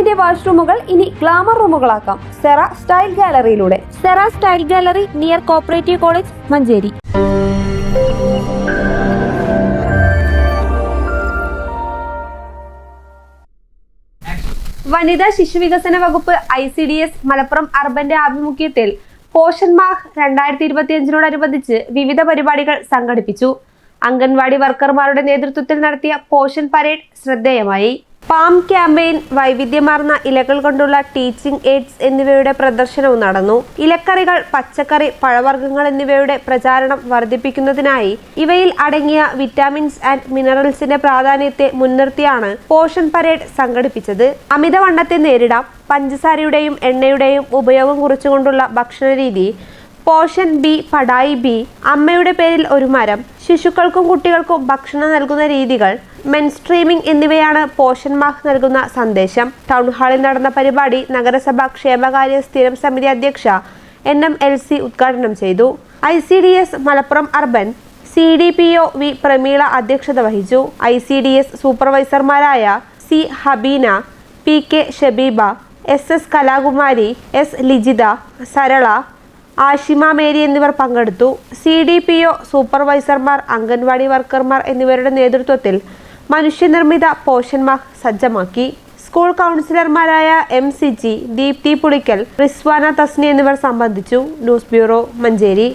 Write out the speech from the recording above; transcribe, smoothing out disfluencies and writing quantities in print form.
വീടിന്റെ വാഷ്റൂമുകൾ ഇനി ഗ്ലാമർ റൂമുകളാക്കാം സെറ സ്റ്റൈൽ ഗാലറിയിലൂടെ. Sera style gallery near cooperative college, Manjeri. വനിതാ ശിശുവികസന വകുപ്പ് ICDS മലപ്പുറം അർബന്റെ ആഭിമുഖ്യത്തിൽ പോഷൻ മാഹ് 2025നോടനുബന്ധിച്ച് വിവിധ പരിപാടികൾ സംഘടിപ്പിച്ചു. അംഗൻവാടി വർക്കർമാരുടെ നേതൃത്വത്തിൽ നടത്തിയ പോഷൻ പരേഡ് ശ്രദ്ധേയമായി. പാം ക്യാമ്പയിൻ, വൈവിധ്യമാർന്ന ഇലകൾ കൊണ്ടുള്ള ടീച്ചിങ് എയ്ഡ്സ് എന്നിവയുടെ പ്രദർശനവും നടന്നു. ഇലക്കറികൾ, പച്ചക്കറി, പഴവർഗ്ഗങ്ങൾ എന്നിവയുടെ പ്രചാരണം വർദ്ധിപ്പിക്കുന്നതിനായി ഇവയിൽ അടങ്ങിയ വിറ്റാമിൻസ് ആൻഡ് മിനറൽസിന്റെ പ്രാധാന്യത്തെ മുൻനിർത്തിയാണ് പോഷൻ പരേഡ് സംഘടിപ്പിച്ചത്. അമിതവണ്ണത്തെ നേരിടാം. പഞ്ചസാരയുടെയും എണ്ണയുടെയും ഉപയോഗം കുറിച്ചുകൊണ്ടുള്ള ഭക്ഷണരീതി, പോഷൻ ബി, പഠായി ബി, അമ്മയുടെ പേരിൽ ഒരു മരം, ശിശുക്കൾക്കും കുട്ടികൾക്കും ഭക്ഷണം നൽകുന്ന രീതികൾ, മെൻസ്ട്രീമിംഗ് എന്നിവയാണ് പോഷൻ മാഹ് നൽകുന്ന സന്ദേശം. ടൗൺ ഹാളിൽ നടന്ന പരിപാടി നഗരസഭ ക്ഷേമകാര്യ സ്ഥിരം സമിതി അധ്യക്ഷ NMLC ഉദ്ഘാടനം ചെയ്തു. ICDS Malappuram urban CDPO V Prameela അധ്യക്ഷത വഹിച്ചു. ICDS സൂപ്പർവൈസർമാരായ C Habeena, PK Shabeeba, SS Kalakumari, S Lijitha, Sarala, Ashima Mary എന്നിവർ പങ്കെടുത്തു. CDPO സൂപ്പർവൈസർമാർ, അംഗൻവാടി വർക്കർമാർ എന്നിവരുടെ നേതൃത്വത്തിൽ മനുഷ്യനിർമ്മിത പോഷൻ മാഹ് സജ്ജമാക്കി. സ്കൂൾ കൗൺസിലർമാരായ MCG, ദീപ്തി പുളിക്കൽ, റിസ്വാന തസ്നി എന്നിവർ സംബന്ധിച്ചു. News bureau, Manjeri.